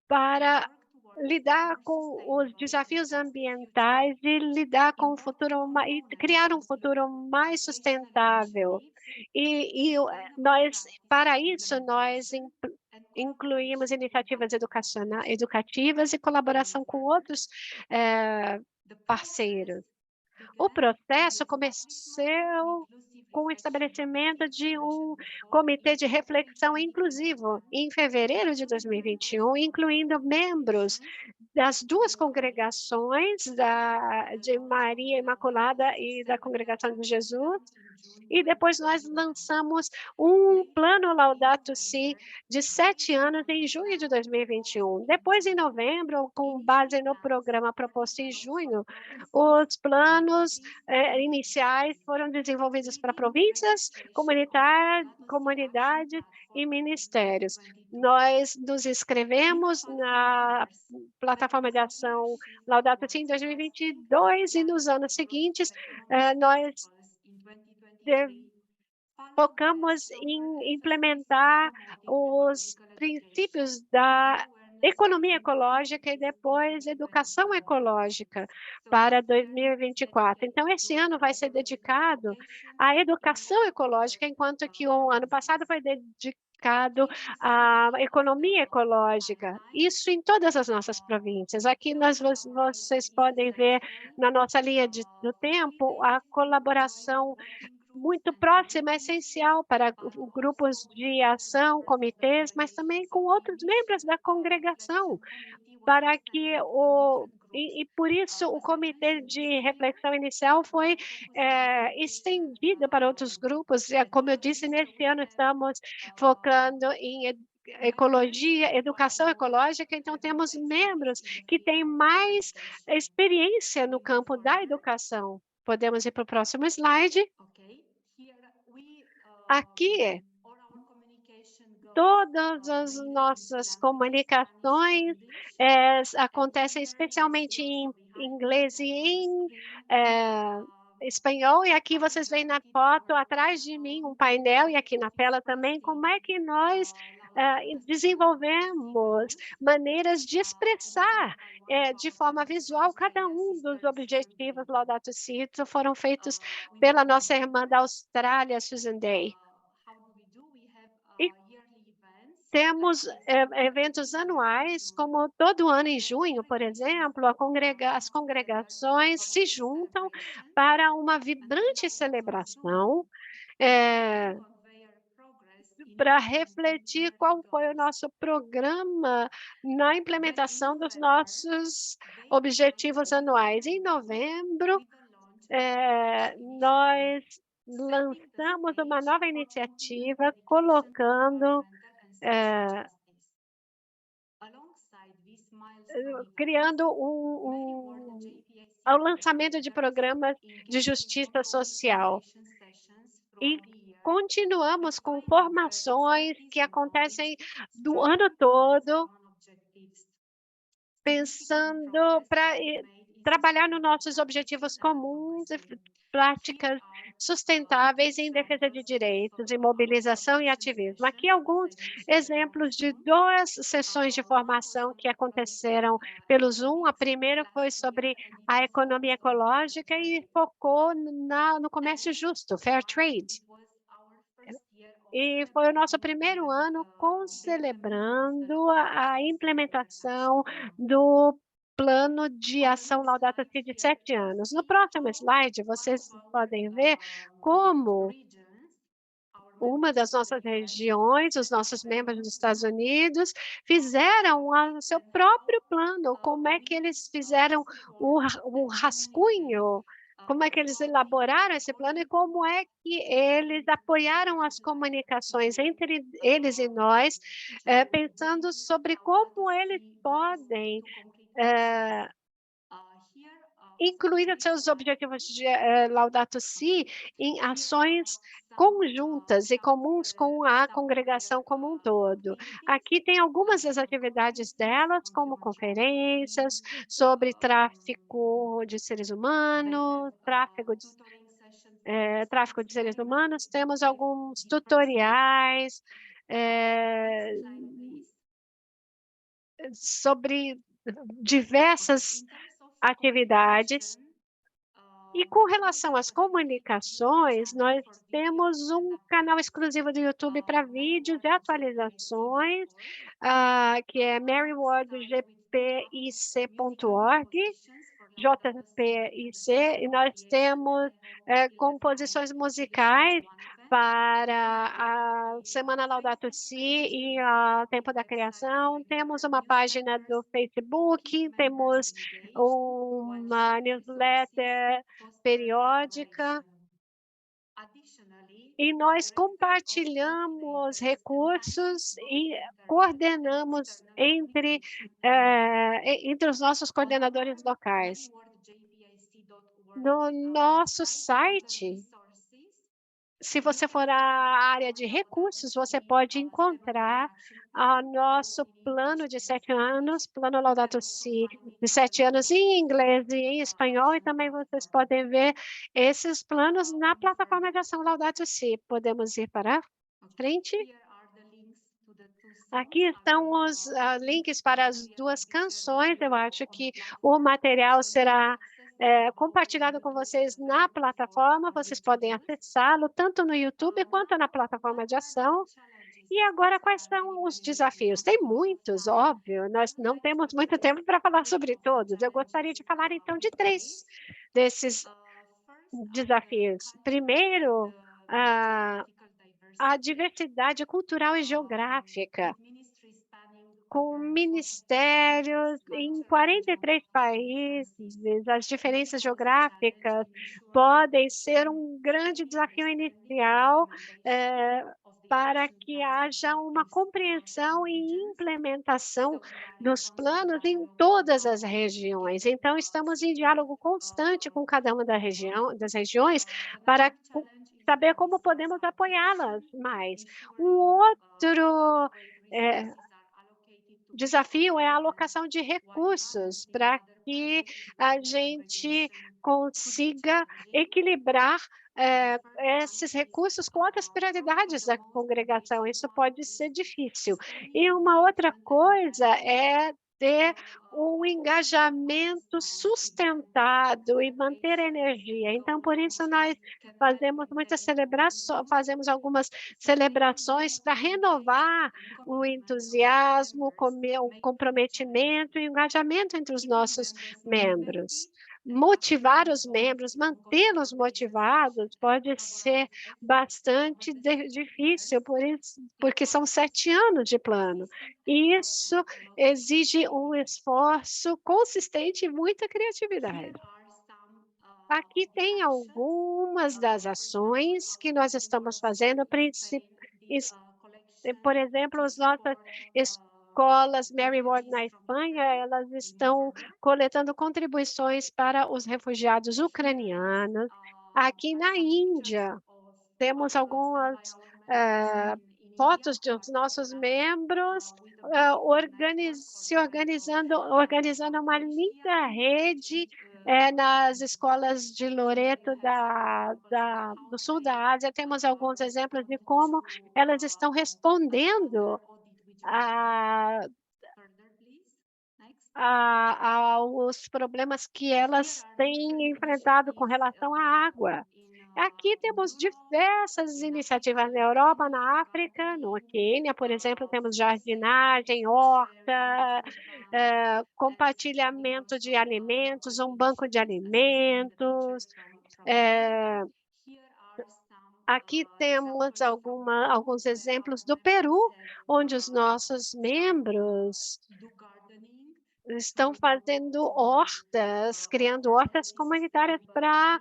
para lidar com os desafios ambientais e lidar com o futuro e criar um futuro mais sustentável. Para isso, nós incluímos iniciativas educativas e colaboração com outros parceiros. O processo começou com o estabelecimento de um comitê de reflexão inclusivo em fevereiro de 2021, incluindo membros das 2 congregações, de Maria Imaculada e da Congregação de Jesus. E depois nós lançamos um plano Laudato Si de 7 anos em junho de 2021. Depois, em novembro, com base no programa proposto em junho, os planos iniciais foram desenvolvidos para províncias, comunidades e ministérios. Nós nos inscrevemos na plataforma de ação Laudato Si em 2022 e nos anos seguintes nós focamos em implementar os princípios economia ecológica e depois educação ecológica para 2024. Então, esse ano vai ser dedicado à educação ecológica, enquanto que o ano passado foi dedicado à economia ecológica. Isso em todas as nossas províncias. Aqui vocês podem ver na nossa linha do tempo a colaboração muito próxima, é essencial para grupos de ação, comitês, mas também com outros membros da congregação, para que e por isso o comitê de reflexão inicial foi estendido para outros grupos. Como eu disse, nesse ano estamos focando em ecologia, educação ecológica, então temos membros que têm mais experiência no campo da educação. Podemos ir para o próximo slide. Aqui, todas as nossas comunicações acontecem especialmente em inglês e em espanhol, e aqui vocês veem na foto atrás de mim um painel, e aqui na tela também, como é que nós desenvolvemos maneiras de expressar de forma visual cada um dos objetivos Laudato Si foram feitos pela nossa irmã da Austrália, Susan Day. E temos eventos anuais, como todo ano em junho, por exemplo, as congregações se juntam para uma vibrante celebração para refletir qual foi o nosso programa na implementação dos nossos objetivos anuais. Em novembro, nós lançamos uma nova iniciativa colocando criando o lançamento de programas de justiça social. E continuamos com formações que acontecem do ano todo, pensando para trabalhar nos nossos objetivos comuns e práticas sustentáveis em defesa de direitos, em mobilização e ativismo. Aqui alguns exemplos de 2 sessões de formação que aconteceram pelo Zoom. A primeira foi sobre a economia ecológica e focou no comércio justo, Fair Trade. E foi o nosso primeiro ano celebrando a implementação do plano de ação Laudato Si de 7 anos. No próximo slide, vocês podem ver como uma das nossas regiões, os nossos membros dos Estados Unidos, fizeram o seu próprio plano, como é que eles fizeram o rascunho, como é que eles elaboraram esse plano e como é que eles apoiaram as comunicações entre eles e nós, pensando sobre como eles podem incluir os seus objetivos de Laudato Si em ações conjuntas e comuns com a congregação como um todo. Aqui tem algumas das atividades delas, como conferências sobre tráfico de seres humanos, tráfico de seres humanos, temos alguns tutoriais sobre diversas atividades. E com relação às comunicações, nós temos um canal exclusivo do YouTube para vídeos e atualizações, que é marywardgpic.org, JPIC, e nós temos composições musicais para a Semana Laudato Si e o Tempo da Criação. Temos uma página do Facebook, temos uma newsletter periódica, e nós compartilhamos recursos e coordenamos entre os nossos coordenadores locais. No nosso site, se você for à área de recursos, você pode encontrar o nosso plano de 7 anos, plano Laudato Si de 7 anos em inglês e em espanhol, e também vocês podem ver esses planos na plataforma de ação Laudato Si. Podemos ir para frente? Aqui estão os links para as 2 canções. Eu acho que o material será compartilhado com vocês na plataforma. Vocês podem acessá-lo tanto no YouTube quanto na plataforma de ação. E agora, quais são os desafios? Tem muitos, óbvio, nós não temos muito tempo para falar sobre todos. Eu gostaria de falar, então, de 3 desses desafios. Primeiro, a diversidade cultural e geográfica, com ministérios em 43 países, as diferenças geográficas podem ser um grande desafio inicial, para que haja uma compreensão e implementação dos planos em todas as regiões. Então, estamos em diálogo constante com cada uma das regiões para saber como podemos apoiá-las mais. Um outro desafio é a alocação de recursos para que a gente consiga equilibrar esses recursos com outras prioridades da congregação. Isso pode ser difícil. E uma outra coisa é ter um engajamento sustentado e manter a energia. Então, por isso, nós fazemos algumas celebrações para renovar o entusiasmo, o comprometimento e o engajamento entre os nossos membros. Motivar os membros, mantê-los motivados pode ser bastante difícil, porque são 7 anos de plano. E isso exige um esforço consistente e muita criatividade. Aqui tem algumas das ações que nós estamos fazendo, por exemplo, as nossas escolas Mary Ward na Espanha, elas estão coletando contribuições para os refugiados ucranianos. Aqui na Índia, temos algumas fotos dos nossos membros organizando uma linda rede nas escolas de Loreto do sul da Ásia. Temos alguns exemplos de como elas estão respondendo aos problemas que elas têm enfrentado com relação à água. Aqui temos diversas iniciativas na Europa, na África, no Quênia, por exemplo, temos jardinagem, horta, compartilhamento de alimentos, um banco de alimentos. Aqui temos alguns exemplos do Peru, onde os nossos membros estão fazendo hortas, criando hortas comunitárias para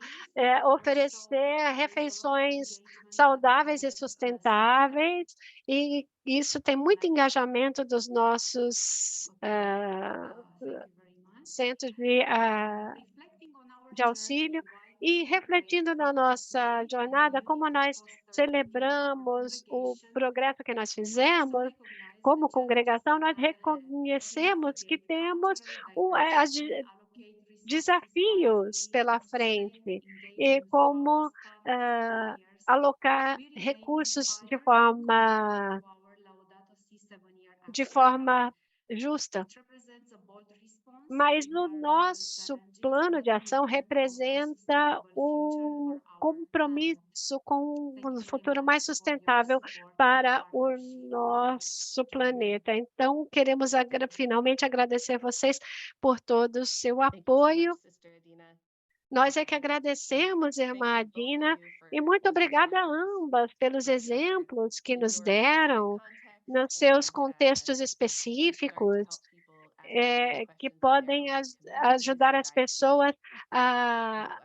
oferecer refeições saudáveis e sustentáveis, e isso tem muito engajamento dos nossos centros de auxílio. E refletindo na nossa jornada, como nós celebramos o progresso que nós fizemos, como congregação, nós reconhecemos que temos desafios pela frente e como alocar recursos de forma justa. Mas o nosso plano de ação representa um compromisso com um futuro mais sustentável para o nosso planeta. Então, queremos finalmente agradecer vocês por todo o seu apoio. Nós é que agradecemos, irmã Adina, e muito obrigada a ambas pelos exemplos que nos deram nos seus contextos específicos, que podem ajudar as pessoas a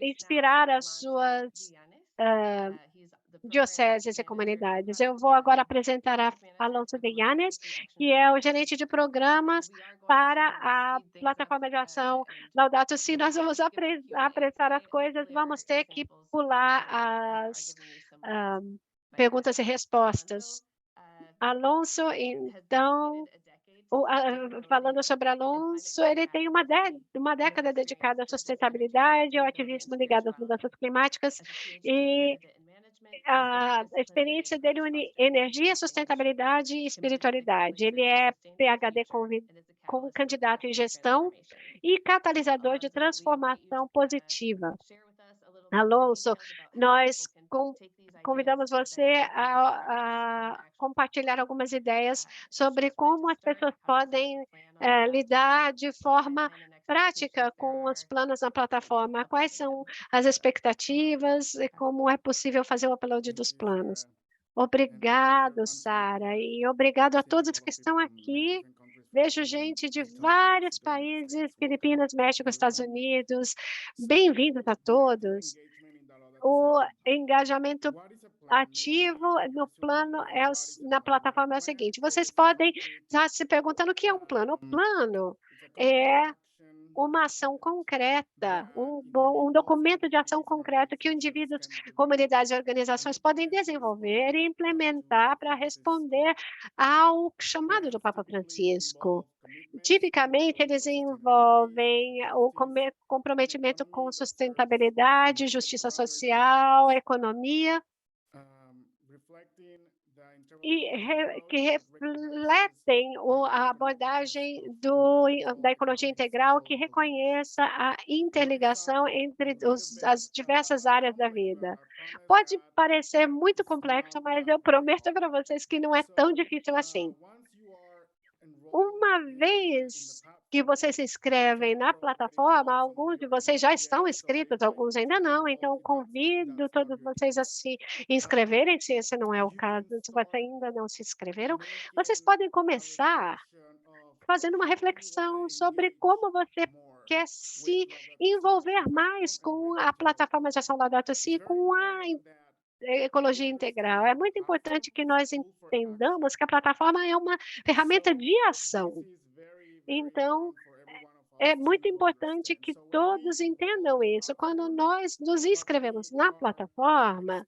inspirar as suas dioceses e comunidades. Eu vou agora apresentar a Alonso de Llanes, que é o gerente de programas para a plataforma de ação Laudato Si. Nós vamos apressar as coisas, vamos ter que pular as perguntas e respostas. Alonso, então, falando sobre Alonso, ele tem uma década dedicada à sustentabilidade, ao ativismo ligado às mudanças climáticas e a experiência dele une energia, sustentabilidade e espiritualidade. Ele é PhD com candidato em gestão e catalisador de transformação positiva. Alonso, nós convidamos você a compartilhar algumas ideias sobre como as pessoas podem lidar de forma prática com os planos na plataforma. Quais são as expectativas e como é possível fazer o upload dos planos? Obrigado, Sara, e obrigado a todos que estão aqui. Vejo gente de vários países, Filipinas, México, Estados Unidos. Bem-vindos a todos. O engajamento ativo no plano na plataforma é o seguinte: vocês podem estar se perguntando o que é um plano. O plano é uma ação concreta, um documento de ação concreto que indivíduos, comunidades e organizações podem desenvolver e implementar para responder ao chamado do Papa Francisco. Tipicamente, eles envolvem o comprometimento com sustentabilidade, justiça social, economia, que refletem a abordagem da ecologia integral, que reconheça a interligação entre as diversas áreas da vida. Pode parecer muito complexo, mas eu prometo para vocês que não é tão difícil assim. Uma vez que vocês se inscrevem na plataforma, alguns de vocês já estão inscritos, alguns ainda não, então convido todos vocês a se inscreverem, se esse não é o caso, se vocês ainda não se inscreveram, vocês podem começar fazendo uma reflexão sobre como você quer se envolver mais com a plataforma de ação Laudato Si, com a ecologia integral. É muito importante que nós entendamos que a plataforma é uma ferramenta de ação. Então, é muito importante que todos entendam isso. Quando nós nos inscrevemos na plataforma,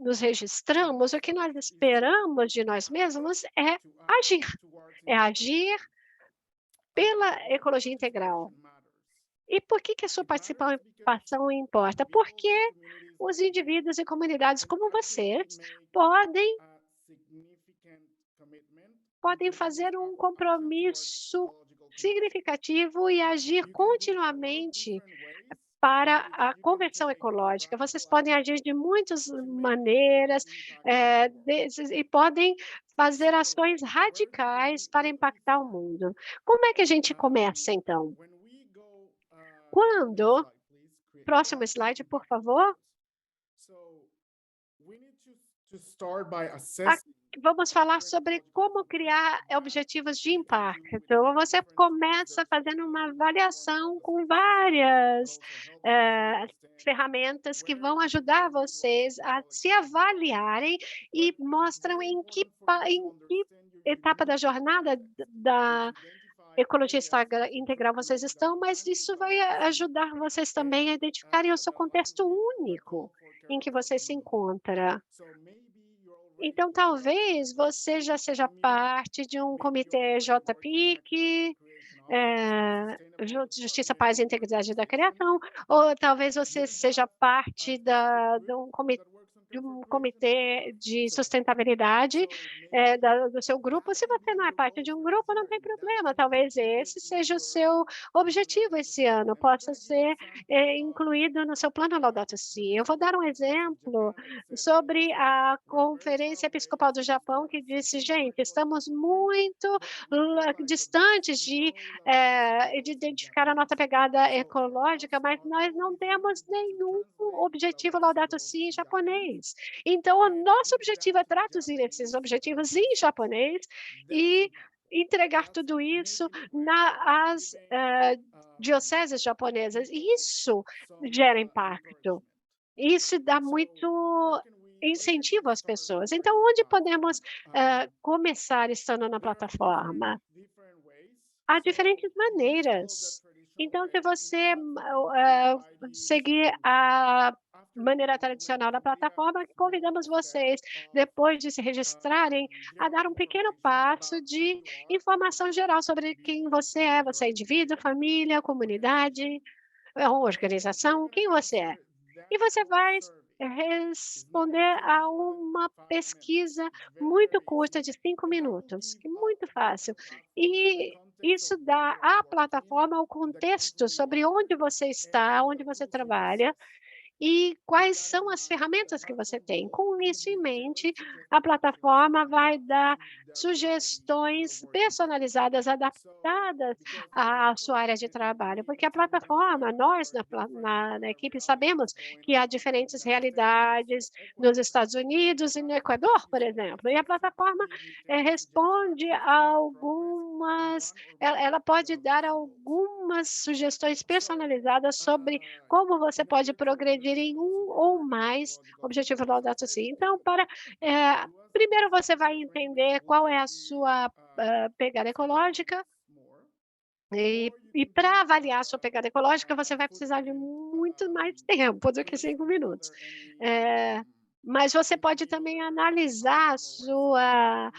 nos registramos, o que nós esperamos de nós mesmos é agir pela ecologia integral. E por que a sua participação importa? Porque os indivíduos e comunidades como vocês podem fazer um compromisso significativo e agir continuamente para a conversão ecológica. Vocês podem agir de muitas maneiras e podem fazer ações radicais para impactar o mundo. Como é que a gente começa, então? Próximo slide, por favor. Vamos falar sobre como criar objetivos de impacto. Então, você começa fazendo uma avaliação com várias ferramentas que vão ajudar vocês a se avaliarem e mostram em que etapa da jornada da ecologia integral vocês estão, mas isso vai ajudar vocês também a identificarem o seu contexto único em que você se encontra. Então, talvez você já seja parte de um comitê JPIC, Justiça, Paz e Integridade da Criação, ou talvez você seja parte de um comitê de sustentabilidade do seu grupo. Se você não é parte de um grupo, não tem problema. Talvez esse seja o seu objetivo esse ano, possa ser incluído no seu plano Laudato Si. Eu vou dar um exemplo sobre a Conferência Episcopal do Japão, que disse, gente, estamos muito distantes de identificar a nossa pegada ecológica, mas nós não temos nenhum objetivo Laudato Si em japonês. Então, o nosso objetivo é traduzir esses objetivos em japonês e entregar tudo isso nas dioceses japonesas. Isso gera impacto. Isso dá muito incentivo às pessoas. Então, onde podemos começar estando na plataforma? Há diferentes maneiras. Então, se você seguir a maneira tradicional da plataforma, convidamos vocês, depois de se registrarem, a dar um pequeno passo de informação geral sobre quem você é. Você é indivíduo, família, comunidade, organização, quem você é. E você vai responder a uma pesquisa muito curta de 5 minutos, que é muito fácil. E isso dá à plataforma o contexto sobre onde você está, onde você trabalha e quais são as ferramentas que você tem. Com isso em mente, a plataforma vai dar sugestões personalizadas, adaptadas à sua área de trabalho, porque a plataforma, nós na equipe sabemos que há diferentes realidades nos Estados Unidos e no Equador, por exemplo, e a plataforma responde a algumas, ela pode dar algumas sugestões personalizadas sobre como você pode progredir em um ou mais objetivos Laudato Si. Então, primeiro você vai entender qual é a sua pegada ecológica, e para avaliar a sua pegada ecológica, você vai precisar de muito mais tempo do que 5 minutos. Mas você pode também analisar a sua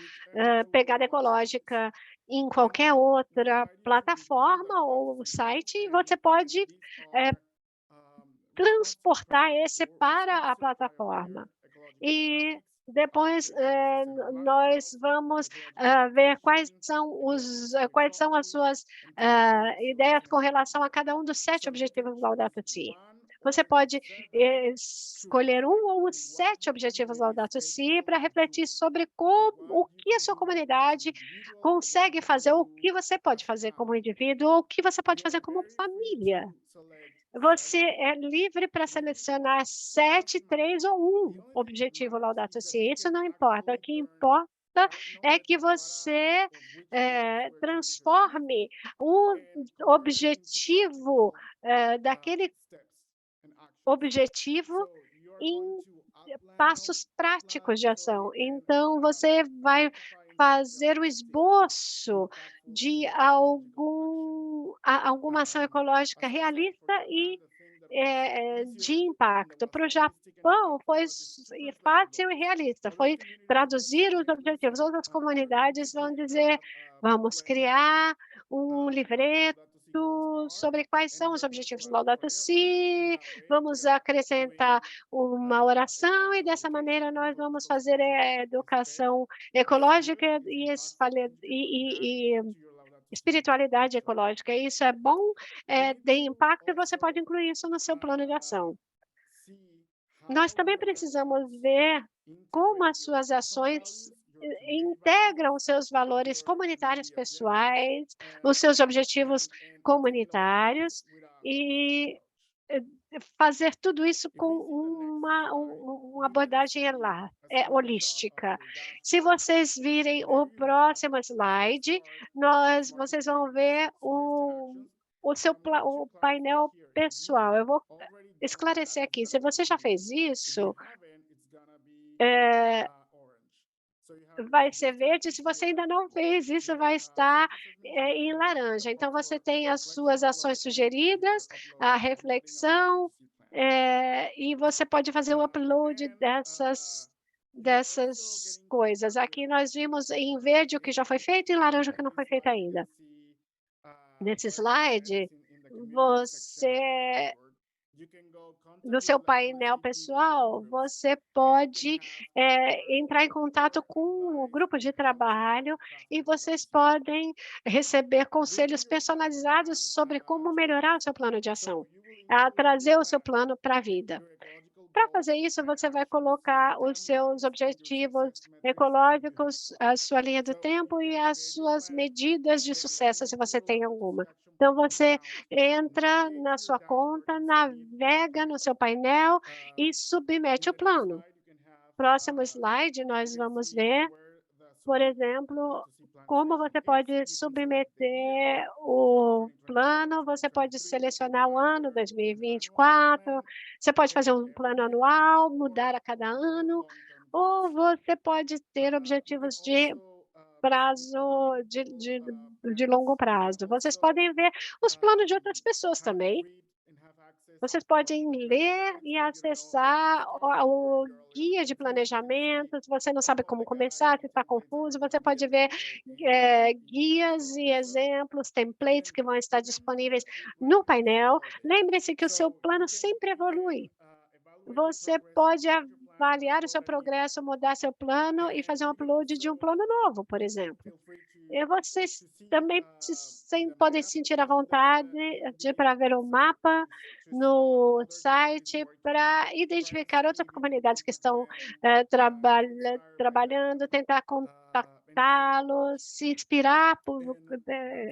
pegada ecológica em qualquer outra plataforma ou site, e você pode transportar esse para a plataforma. E depois nós vamos ver quais são as suas ideias com relação a cada um dos 7 objetivos Laudato Si. Você pode escolher um ou 7 objetivos Laudato Si para refletir sobre o que a sua comunidade consegue fazer, o que você pode fazer como indivíduo, ou o que você pode fazer como família. Você é livre para selecionar 7, 3 ou 1 objetivo Laudato Si. Isso não importa. O que importa é que você transforme o objetivo daquele objetivo em passos práticos de ação. Então, você vai fazer o esboço de alguma ação ecológica realista e de impacto. Para o Japão, foi fácil e realista, foi traduzir os objetivos. Outras comunidades vão dizer, vamos criar um livreto sobre quais são os objetivos do Laudato Si, vamos acrescentar uma oração e dessa maneira nós vamos fazer educação ecológica e espiritualidade ecológica. Isso é bom, tem impacto e você pode incluir isso no seu plano de ação. Nós também precisamos ver como as suas ações integram os seus valores comunitários pessoais, os seus objetivos comunitários e fazer tudo isso com uma abordagem holística. Se vocês virem o próximo slide, vocês vão ver o painel pessoal. Eu vou esclarecer aqui. Se você já fez isso, vai ser verde. Se você ainda não fez isso, vai estar em laranja. Então, você tem as suas ações sugeridas, a reflexão, e você pode fazer o upload dessas coisas. Aqui nós vimos em verde o que já foi feito e em laranja o que não foi feito ainda. Nesse slide, no seu painel pessoal, você pode entrar em contato com o grupo de trabalho e vocês podem receber conselhos personalizados sobre como melhorar o seu plano de ação, trazer o seu plano para a vida. Para fazer isso, você vai colocar os seus objetivos ecológicos, a sua linha do tempo e as suas medidas de sucesso, se você tem alguma. Então, você entra na sua conta, navega no seu painel e submete o plano. Próximo slide, nós vamos ver, por exemplo, como você pode submeter o plano, você pode selecionar o ano 2024, você pode fazer um plano anual, mudar a cada ano, ou você pode ter objetivos de prazo, de longo prazo. Vocês podem ver os planos de outras pessoas também. Vocês podem ler e acessar o guia de planejamento. Se você não sabe como começar, se está confuso, você pode ver guias e exemplos, templates que vão estar disponíveis no painel. Lembre-se que o seu plano sempre evolui. você pode avaliar o seu progresso, mudar seu plano e fazer um upload de um plano novo, por exemplo. E vocês também podem sentir a vontade de para ver o mapa no site para identificar outras comunidades que estão trabalhando, tentar contactá-los, se inspirar,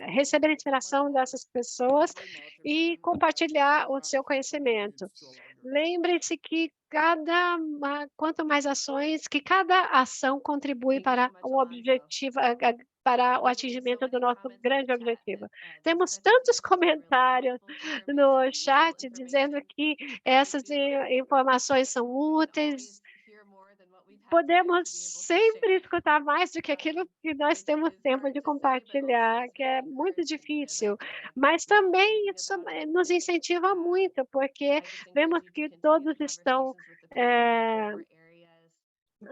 receber inspiração dessas pessoas e compartilhar o seu conhecimento. Lembre-se que quanto mais ações, que cada ação contribui para o objetivo, para o atingimento do nosso grande objetivo. Temos tantos comentários no chat dizendo que essas informações são úteis. Podemos sempre escutar mais do que aquilo que nós temos tempo de compartilhar, que é muito difícil, mas também isso nos incentiva muito, porque vemos que todos estão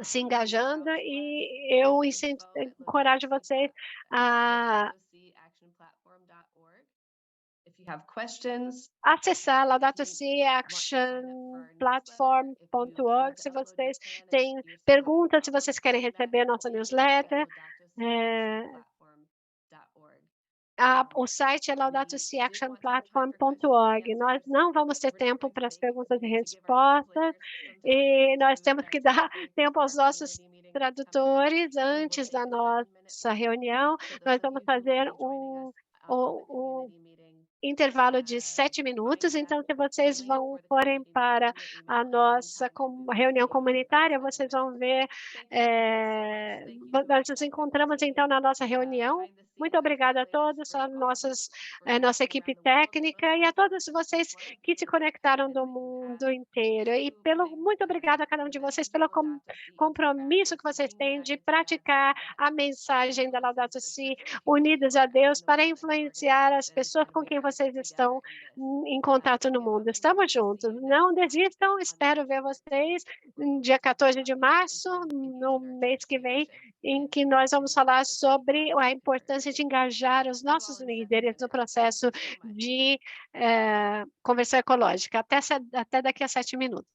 se engajando e eu encorajo vocês a acessar Laudato Si Action Platform.org se vocês têm perguntas, se vocês querem receber a nossa newsletter. O site é laudatosiactionplatform.org. Nós não vamos ter tempo para as perguntas e respostas, e nós temos que dar tempo aos nossos tradutores antes da nossa reunião. Nós vamos fazer um intervalo de 7 minutos, então se vocês forem para a nossa reunião comunitária, vocês vão ver, nós nos encontramos então na nossa reunião. Muito obrigada a todos, a nossa equipe técnica e a todos vocês que se conectaram do mundo inteiro. E muito obrigada a cada um de vocês pelo compromisso que vocês têm de praticar a mensagem da Laudato Si, unidos a Deus, para influenciar as pessoas com quem vocês estão em contato no mundo. Estamos juntos. Não desistam. Espero ver vocês no dia 14 de março, no mês que vem, em que nós vamos falar sobre a importância de engajar os nossos líderes no processo de conversão ecológica. Até daqui a 7 minutos.